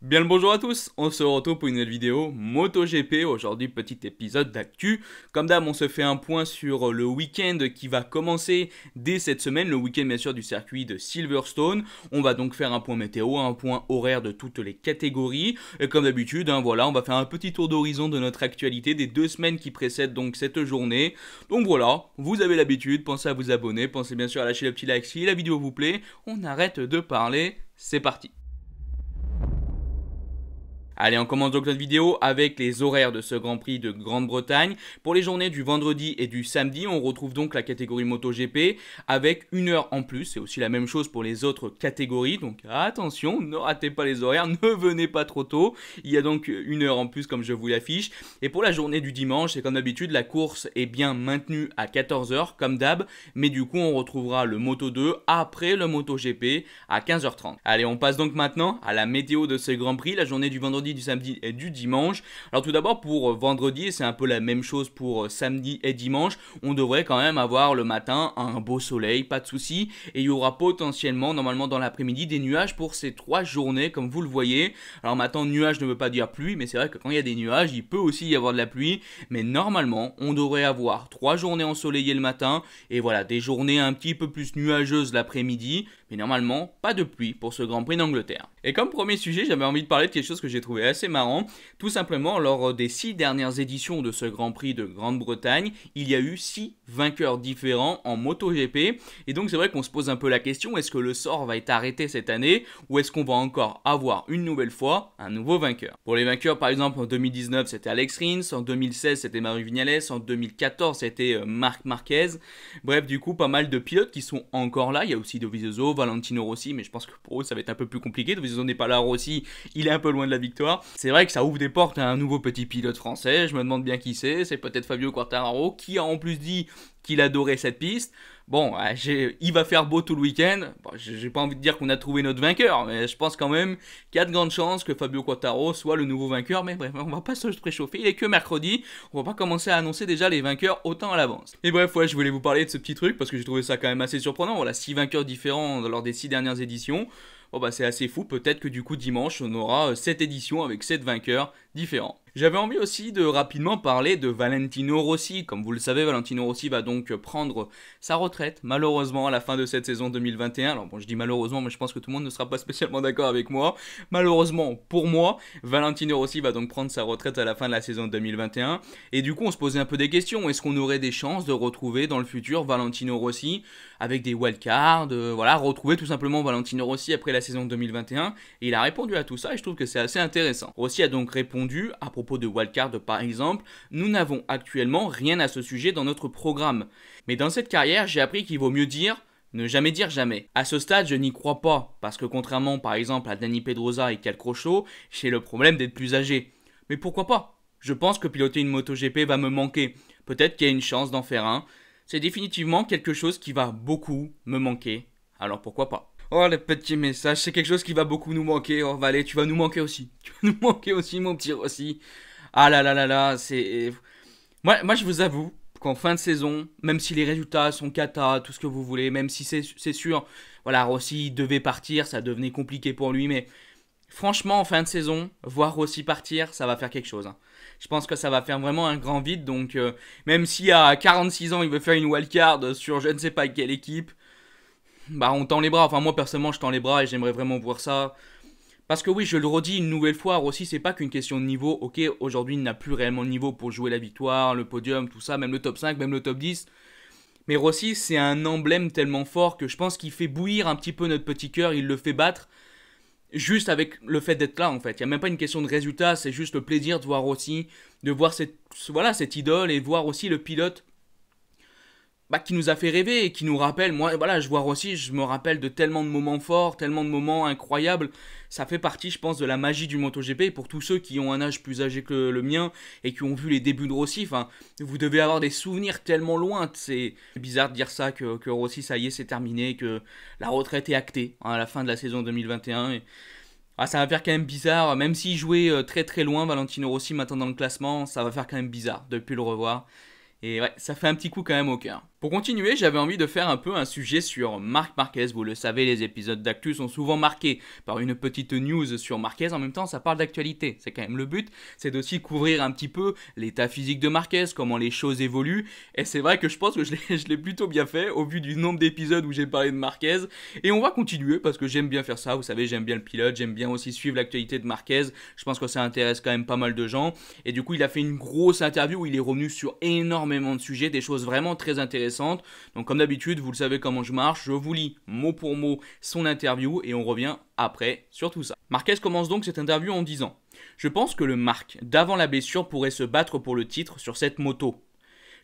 Bien le bonjour à tous, on se retrouve pour une nouvelle vidéo MotoGP. Aujourd'hui, petit épisode d'actu. Comme d'hab, on se fait un point sur le week-end qui va commencer dès cette semaine, le week-end bien sûr du circuit de Silverstone. On va donc faire un point météo, un point horaire de toutes les catégories. Et comme d'habitude, voilà, on va faire un petit tour d'horizon de notre actualité des 2 semaines qui précèdent donc cette journée. Donc voilà, vous avez l'habitude, pensez à vous abonner, pensez bien sûr à lâcher le petit like si la vidéo vous plaît. On arrête de parler, c'est parti. Allez, on commence donc notre vidéo avec les horaires de ce Grand Prix de Grande-Bretagne. Pour les journées du vendredi et du samedi, on retrouve donc la catégorie MotoGP avec 1 heure en plus. C'est aussi la même chose pour les autres catégories. Donc attention, ne ratez pas les horaires, ne venez pas trop tôt. Il y a donc 1 heure en plus comme je vous l'affiche. Et pour la journée du dimanche, c'est comme d'habitude, la course est bien maintenue à 14 h comme d'hab. Mais du coup, on retrouvera le Moto2 après le MotoGP à 15 h 30. Allez, on passe donc maintenant à la météo de ce Grand Prix. La journée du vendredi, du samedi et du dimanche. Alors tout d'abord pour vendredi, c'est un peu la même chose pour samedi et dimanche. On devrait quand même avoir le matin un beau soleil, pas de souci. Et il y aura potentiellement, normalement dans l'après-midi, des nuages pour ces 3 journées, comme vous le voyez. Alors maintenant, nuage ne veut pas dire pluie, mais c'est vrai que quand il y a des nuages, il peut aussi y avoir de la pluie. Mais normalement, on devrait avoir 3 journées ensoleillées le matin. Et voilà, des journées un petit peu plus nuageuses l'après-midi. Mais normalement, pas de pluie pour ce Grand Prix d'Angleterre. Et comme premier sujet, j'avais envie de parler de quelque chose que j'ai trouvé assez marrant. Tout simplement, lors des 6 dernières éditions de ce Grand Prix de Grande-Bretagne, il y a eu 6 vainqueurs différents en MotoGP. Et donc c'est vrai qu'on se pose un peu la question, est-ce que le sort va être arrêté cette année ou est-ce qu'on va encore avoir une nouvelle fois un nouveau vainqueur? Pour les vainqueurs, par exemple, en 2019, c'était Alex Rins, en 2016, c'était Maverick Viñales, en 2014, c'était Marc Marquez. Bref, du coup, pas mal de pilotes qui sont encore là. Il y a aussi Dovizioso, Valentino Rossi, mais je pense que pour eux, ça va être un peu plus compliqué. Dovizioso n'est pas là, Rossi, il est un peu loin de la victoire. C'est vrai que ça ouvre des portes à un nouveau petit pilote français. Je me demande bien qui c'est peut-être Fabio Quartararo, qui a en plus dit qu'il adorait cette piste. Bon, il va faire beau tout le week-end. Bon, j'ai pas envie de dire qu'on a trouvé notre vainqueur, mais je pense quand même qu'il y a de grandes chances que Fabio Quartararo soit le nouveau vainqueur. Mais bref, on va pas se préchauffer. Il est que mercredi. On va pas commencer à annoncer déjà les vainqueurs autant à l'avance. Et bref, ouais, je voulais vous parler de ce petit truc parce que j'ai trouvé ça quand même assez surprenant. Voilà, 6 vainqueurs différents lors des 6 dernières éditions. Bon bah c'est assez fou, peut-être que du coup dimanche on aura 7 éditions avec 7 vainqueurs différents. J'avais envie aussi de rapidement parler de Valentino Rossi. Comme vous le savez, Valentino Rossi va donc prendre sa retraite, malheureusement, à la fin de cette saison 2021. Alors bon, je dis malheureusement, mais je pense que tout le monde ne sera pas spécialement d'accord avec moi. Malheureusement, pour moi, Valentino Rossi va donc prendre sa retraite à la fin de la saison 2021. Et du coup, on se posait un peu des questions. Est-ce qu'on aurait des chances de retrouver dans le futur Valentino Rossi avec des wildcards, voilà, retrouver tout simplement Valentino Rossi après la saison 2021? Et il a répondu à tout ça et je trouve que c'est assez intéressant. Rossi a donc répondu à propos de wildcard par exemple, nous n'avons actuellement rien à ce sujet dans notre programme. Mais dans cette carrière, j'ai appris qu'il vaut mieux ne jamais dire jamais. À ce stade, je n'y crois pas, parce que contrairement par exemple à Dani Pedrosa et Cal Crutchlow, j'ai le problème d'être plus âgé. Mais pourquoi pas? Je pense que piloter une MotoGP va me manquer. Peut-être qu'il y a une chance d'en faire un. C'est définitivement quelque chose qui va beaucoup me manquer. Alors pourquoi pas? Oh, le petit message, c'est quelque chose qui va beaucoup nous manquer. Oh, Valé, tu vas nous manquer aussi. Tu vas nous manquer aussi, mon petit Rossi. Ah là là là là, c'est... Moi, je vous avoue qu'en fin de saison, même si les résultats sont cata, tout ce que vous voulez, même si c'est sûr, voilà, Rossi devait partir, ça devenait compliqué pour lui, mais franchement, en fin de saison, voir Rossi partir, ça va faire quelque chose. Je pense que ça va faire vraiment un grand vide, donc même si à 46 ans, il veut faire une wildcard sur je ne sais pas quelle équipe, bah on tend les bras. Enfin moi personnellement je tends les bras et j'aimerais vraiment voir ça. Parce que oui, je le redis une nouvelle fois, Rossi c'est pas qu'une question de niveau. Ok, aujourd'hui il n'a plus réellement le niveau pour jouer la victoire, le podium, tout ça, même le top 5, même le top 10. Mais Rossi c'est un emblème tellement fort que je pense qu'il fait bouillir un petit peu notre petit cœur, il le fait battre. Juste avec le fait d'être là en fait. Il n'y a même pas une question de résultat, c'est juste le plaisir de voir Rossi, de voir cette idole et de voir aussi le pilote qui nous a fait rêver et qui nous rappelle, moi voilà, je vois aussi, je me rappelle de tellement de moments forts, tellement de moments incroyables. Ça fait partie, je pense, de la magie du MotoGP. Et pour tous ceux qui ont un âge plus âgé que le mien et qui ont vu les débuts de Rossi, enfin, vous devez avoir des souvenirs tellement loin. C'est bizarre de dire ça, que Rossi, ça y est, c'est terminé, que la retraite est actée à la fin de la saison 2021. Ça va faire quand même bizarre, même s'il jouait très très loin, Valentino Rossi maintenant dans le classement, ça va faire quand même bizarre de ne plus le revoir. Et ouais, ça fait un petit coup quand même au cœur. Pour continuer, j'avais envie de faire un peu un sujet sur Marc Marquez. Vous le savez, les épisodes d'actu sont souvent marqués par une petite news sur Marquez. En même temps, ça parle d'actualité. C'est quand même le but. C'est d'aussi couvrir un petit peu l'état physique de Marquez, comment les choses évoluent. Et c'est vrai que je pense que je l'ai plutôt bien fait au vu du nombre d'épisodes où j'ai parlé de Marquez. Et on va continuer parce que j'aime bien faire ça. Vous savez, j'aime bien le pilote. J'aime bien aussi suivre l'actualité de Marquez. Je pense que ça intéresse quand même pas mal de gens. Et du coup, il a fait une grosse interview où il est revenu sur énormément de sujets, des choses vraiment très intéressantes. Donc comme d'habitude, vous le savez comment je marche, je vous lis mot pour mot son interview et on revient après sur tout ça. Marquez commence donc cette interview en disant « Je pense que le Marc d'avant la blessure pourrait se battre pour le titre sur cette moto.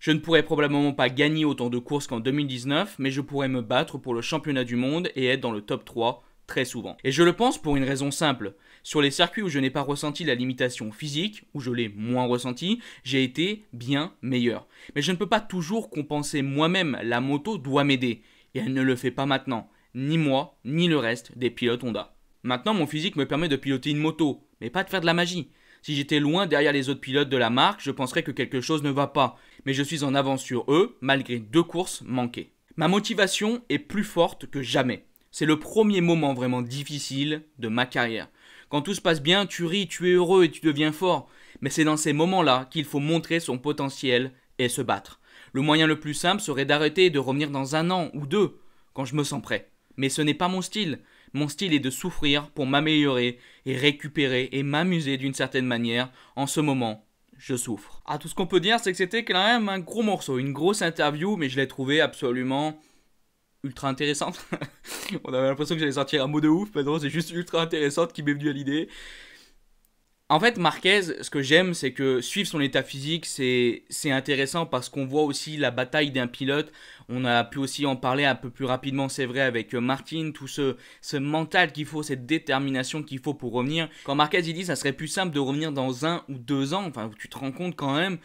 Je ne pourrais probablement pas gagner autant de courses qu'en 2019, mais je pourrais me battre pour le championnat du monde et être dans le top 3 très souvent. Et je le pense pour une raison simple. Sur les circuits où je n'ai pas ressenti la limitation physique, où je l'ai moins ressenti, j'ai été bien meilleur. Mais je ne peux pas toujours compenser moi-même, la moto doit m'aider. Et elle ne le fait pas maintenant. Ni moi, ni le reste des pilotes Honda. Maintenant, mon physique me permet de piloter une moto, mais pas de faire de la magie. Si j'étais loin derrière les autres pilotes de la marque, je penserais que quelque chose ne va pas. Mais je suis en avance sur eux, malgré 2 courses manquées. Ma motivation est plus forte que jamais. C'est le premier moment vraiment difficile de ma carrière. Quand tout se passe bien, tu ris, tu es heureux et tu deviens fort. Mais c'est dans ces moments-là qu'il faut montrer son potentiel et se battre. Le moyen le plus simple serait d'arrêter et de revenir dans 1 an ou 2, quand je me sens prêt. Mais ce n'est pas mon style. Mon style est de souffrir pour m'améliorer et récupérer et m'amuser d'une certaine manière. En ce moment, je souffre. Ah, tout ce qu'on peut dire, c'est que c'était quand même un gros morceau, une grosse interview, mais je l'ai trouvé absolument ultra intéressante. On avait l'impression que j'allais sortir un mot de ouf, mais non, c'est juste ultra intéressante qui m'est venue à l'idée. En fait, Marquez, ce que j'aime, c'est que suivre son état physique, c'est intéressant parce qu'on voit aussi la bataille d'un pilote. On a pu aussi en parler un peu plus rapidement, c'est vrai, avec Martin, tout ce mental qu'il faut, cette détermination qu'il faut pour revenir. Quand Marquez il dit ça serait plus simple de revenir dans 1 ou 2 ans, enfin, tu te rends compte quand même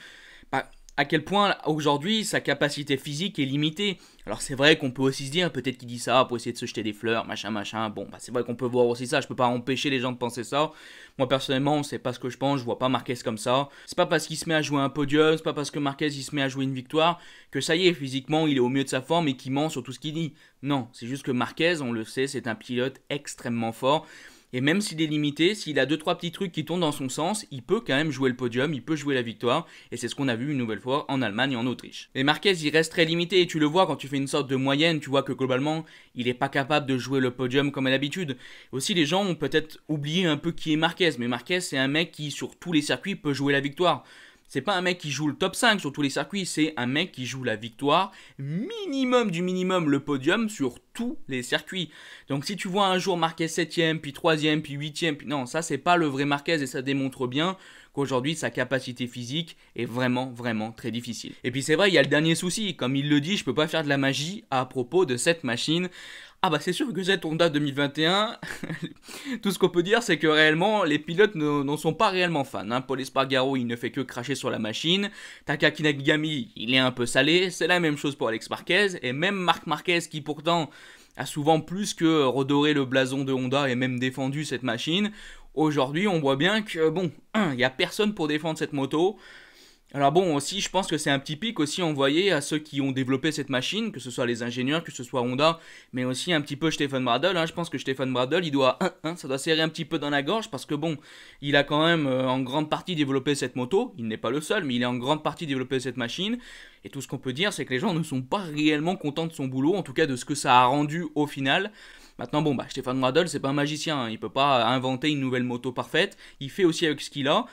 à quel point aujourd'hui sa capacité physique est limitée. Alors c'est vrai qu'on peut aussi se dire, peut-être qu'il dit ça pour essayer de se jeter des fleurs, machin, bon, c'est vrai qu'on peut voir aussi ça, je peux pas empêcher les gens de penser ça. Moi personnellement, c'est pas ce que je pense, je vois pas Marquez comme ça. C'est pas parce qu'il se met à jouer un podium, c'est pas parce que Marquez il se met à jouer une victoire, que ça y est, physiquement il est au mieux de sa forme et qu'il ment sur tout ce qu'il dit. Non, c'est juste que Marquez, on le sait, c'est un pilote extrêmement fort. Et même s'il est limité, s'il a 2-3 petits trucs qui tournent dans son sens, il peut quand même jouer le podium, il peut jouer la victoire. Et c'est ce qu'on a vu une nouvelle fois en Allemagne et en Autriche. Mais Marquez, il reste très limité et tu le vois quand tu fais une sorte de moyenne, tu vois que globalement, il n'est pas capable de jouer le podium comme à l'habitude. Aussi, les gens ont peut-être oublié un peu qui est Marquez. Mais Marquez, c'est un mec qui, sur tous les circuits, peut jouer la victoire. C'est pas un mec qui joue le top 5 sur tous les circuits, c'est un mec qui joue la victoire, minimum du minimum le podium sur tous les circuits. Donc si tu vois un jour Marquez 7ème, puis 3ème, puis 8ème, puis non, ça c'est pas le vrai Marquez et ça démontre bien qu'aujourd'hui sa capacité physique est vraiment très difficile. Et puis c'est vrai, il y a le dernier souci, comme il le dit, je peux pas faire de la magie à propos de cette machine. Ah bah c'est sûr que cette Honda 2021, tout ce qu'on peut dire c'est que réellement les pilotes n'en sont pas réellement fans. Hein. Paul Espargaro il ne fait que cracher sur la machine, Takaki Nakagami il est un peu salé, c'est la même chose pour Alex Marquez, et même Marc Marquez qui pourtant a souvent plus que redoré le blason de Honda et même défendu cette machine, aujourd'hui on voit bien que bon, il n'y a personne pour défendre cette moto. Alors bon, aussi, je pense que c'est un petit pic aussi envoyé à ceux qui ont développé cette machine, que ce soit les ingénieurs, que ce soit Honda, mais aussi un petit peu Stefan Bradl. Hein. Je pense que Stefan Bradl, ça doit serrer un petit peu dans la gorge parce que bon, il a quand même en grande partie développé cette moto. Il n'est pas le seul, mais il a en grande partie développé cette machine. Et tout ce qu'on peut dire, c'est que les gens ne sont pas réellement contents de son boulot, en tout cas de ce que ça a rendu au final. Maintenant, bon, Stefan Bradl, c'est pas un magicien, hein. Il peut pas inventer une nouvelle moto parfaite. Il fait aussi avec ce qu'il a.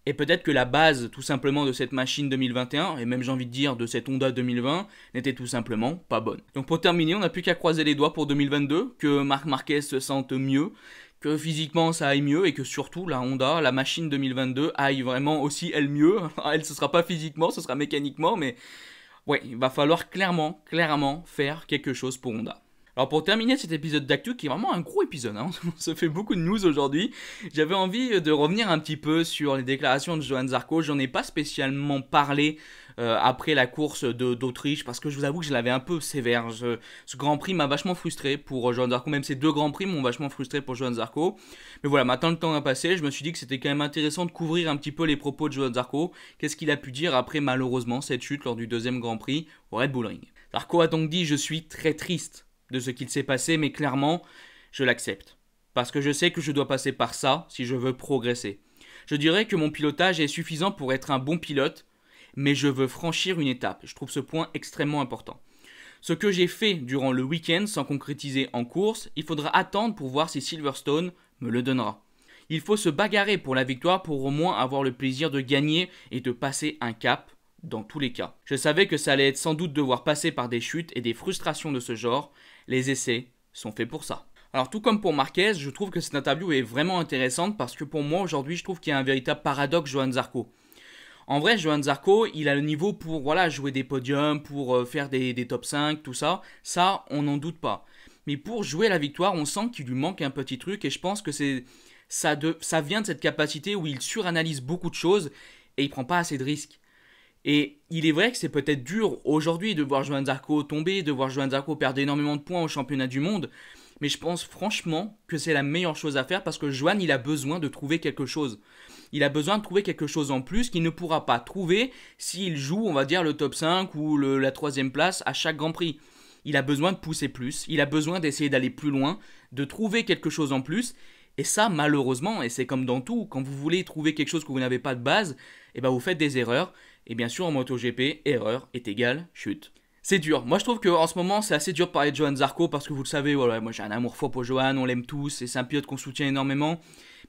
Et peut-être que la base, tout simplement, de cette machine 2021, et même j'ai envie de dire de cette Honda 2020, n'était tout simplement pas bonne. Donc pour terminer, on n'a plus qu'à croiser les doigts pour 2022, que Marc Marquez se sente mieux, que physiquement ça aille mieux, et que surtout la Honda, la machine 2022, aille vraiment aussi elle mieux. Elle, ce sera pas physiquement, ce sera mécaniquement, mais ouais, il va falloir clairement faire quelque chose pour Honda. Alors pour terminer cet épisode d'actu, qui est vraiment un gros épisode, hein, on se fait beaucoup de news aujourd'hui, j'avais envie de revenir un petit peu sur les déclarations de Johann Zarco. J'en ai pas spécialement parlé après la course d'Autriche, parce que je vous avoue que je l'avais un peu sévère. Ce Grand Prix m'a vachement frustré pour Johann Zarco, même ces 2 Grands Prix m'ont vachement frustré pour Johann Zarco. Mais voilà, maintenant le temps a passé, je me suis dit que c'était quand même intéressant de couvrir un petit peu les propos de Johann Zarco. Qu'est-ce qu'il a pu dire après malheureusement cette chute lors du 2e Grand Prix au Red Bull Ring. Zarco a donc dit « Je suis très triste de ce qu'il s'est passé, mais clairement, je l'accepte. Parce que je sais que je dois passer par ça si je veux progresser. Je dirais que mon pilotage est suffisant pour être un bon pilote, mais je veux franchir une étape. Je trouve ce point extrêmement important. Ce que j'ai fait durant le week-end sans concrétiser en course, il faudra attendre pour voir si Silverstone me le donnera. Il faut se bagarrer pour la victoire pour au moins avoir le plaisir de gagner et de passer un cap dans tous les cas. Je savais que ça allait être sans doute devoir passer par des chutes et des frustrations de ce genre. Les essais sont faits pour ça. Alors tout comme pour Marquez, je trouve que cette interview est vraiment intéressante parce que pour moi aujourd'hui je trouve qu'il y a un véritable paradoxe Johann Zarco. En vrai, Johann Zarco, il a le niveau pour jouer des podiums, pour faire des top 5, tout ça. Ça, on n'en doute pas. Mais pour jouer la victoire, on sent qu'il lui manque un petit truc et je pense que ça vient de cette capacité où il suranalyse beaucoup de choses et il prend pas assez de risques. Et il est vrai que c'est peut-être dur aujourd'hui de voir Johann Zarco tomber, de voir Johann Zarco perdre énormément de points au championnat du monde. Mais je pense franchement que c'est la meilleure chose à faire parce que Johann, il a besoin de trouver quelque chose. Il a besoin de trouver quelque chose en plus qu'il ne pourra pas trouver s'il joue, on va dire, le top 5 ou la 3e place à chaque Grand Prix. Il a besoin de pousser plus, il a besoin d'essayer d'aller plus loin, de trouver quelque chose en plus. Et ça, malheureusement, et c'est comme dans tout, quand vous voulez trouver quelque chose que vous n'avez pas de base, et ben vous faites des erreurs. Et bien sûr, en MotoGP, erreur est égale chute. C'est dur. Moi, je trouve qu'en ce moment, c'est assez dur de parler de Johann Zarco parce que vous le savez, voilà, moi j'ai un amour fort pour Johann, on l'aime tous, et c'est un pilote qu'on soutient énormément.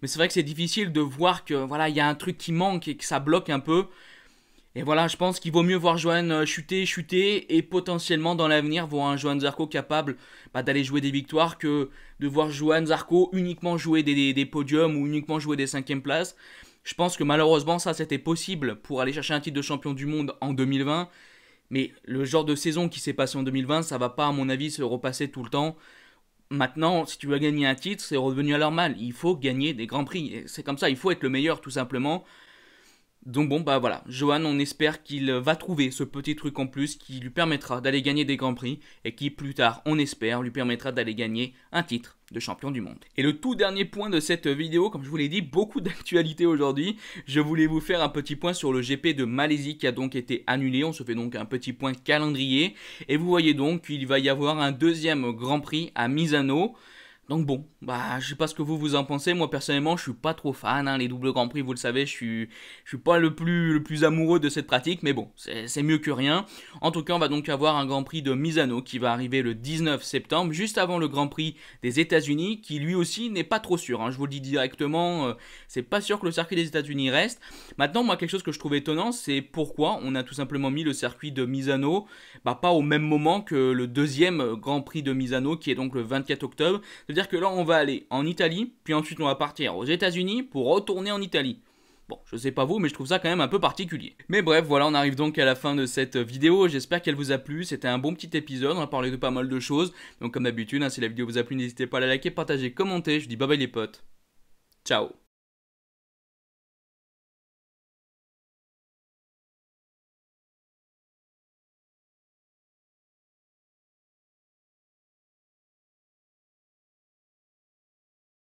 Mais c'est vrai que c'est difficile de voir que voilà, il y a un truc qui manque et que ça bloque un peu. Et voilà, je pense qu'il vaut mieux voir Johann chuter et potentiellement dans l'avenir voir un Johann Zarco capable d'aller jouer des victoires que de voir Johann Zarco uniquement jouer des podiums ou uniquement jouer des 5e places. Je pense que malheureusement ça c'était possible pour aller chercher un titre de champion du monde en 2020. Mais le genre de saison qui s'est passé en 2020, ça va pas à mon avis se repasser tout le temps. Maintenant, si tu veux gagner un titre, c'est revenu à leur mal. Il faut gagner des grands prix. C'est comme ça, il faut être le meilleur tout simplement. Donc bon, bah voilà, Johann, on espère qu'il va trouver ce petit truc en plus qui lui permettra d'aller gagner des grands prix et qui plus tard, on espère, lui permettra d'aller gagner un titre de champion du monde. Et le tout dernier point de cette vidéo, comme je vous l'ai dit, beaucoup d'actualité aujourd'hui. Je voulais vous faire un petit point sur le GP de Malaisie qui a donc été annulé. On se fait donc un petit point calendrier. Et vous voyez donc qu'il va y avoir un 2e Grand Prix à Misano. Donc bon, je sais pas ce que vous en pensez. Moi personnellement, je suis pas trop fan. Les doubles Grands Prix, vous le savez, je suis pas le plus amoureux de cette pratique. Mais bon, c'est mieux que rien. En tout cas, on va donc avoir un Grand Prix de Misano qui va arriver le 19 septembre, juste avant le Grand Prix des États-Unis, qui lui aussi n'est pas trop sûr. Je vous le dis directement, c'est pas sûr que le circuit des États-Unis reste. Maintenant, moi, quelque chose que je trouve étonnant, c'est pourquoi on a tout simplement mis le circuit de Misano, pas au même moment que le 2e Grand Prix de Misano, qui est donc le 24 octobre. C'est-à-dire que là, on va aller en Italie, puis ensuite on va partir aux États-Unis pour retourner en Italie. Bon, je sais pas vous, mais je trouve ça quand même un peu particulier. Mais bref, voilà, on arrive donc à la fin de cette vidéo. J'espère qu'elle vous a plu. C'était un bon petit épisode, on a parlé de pas mal de choses. Donc comme d'habitude, si la vidéo vous a plu, n'hésitez pas à la liker, partager, commenter. Je dis bye bye les potes. Ciao.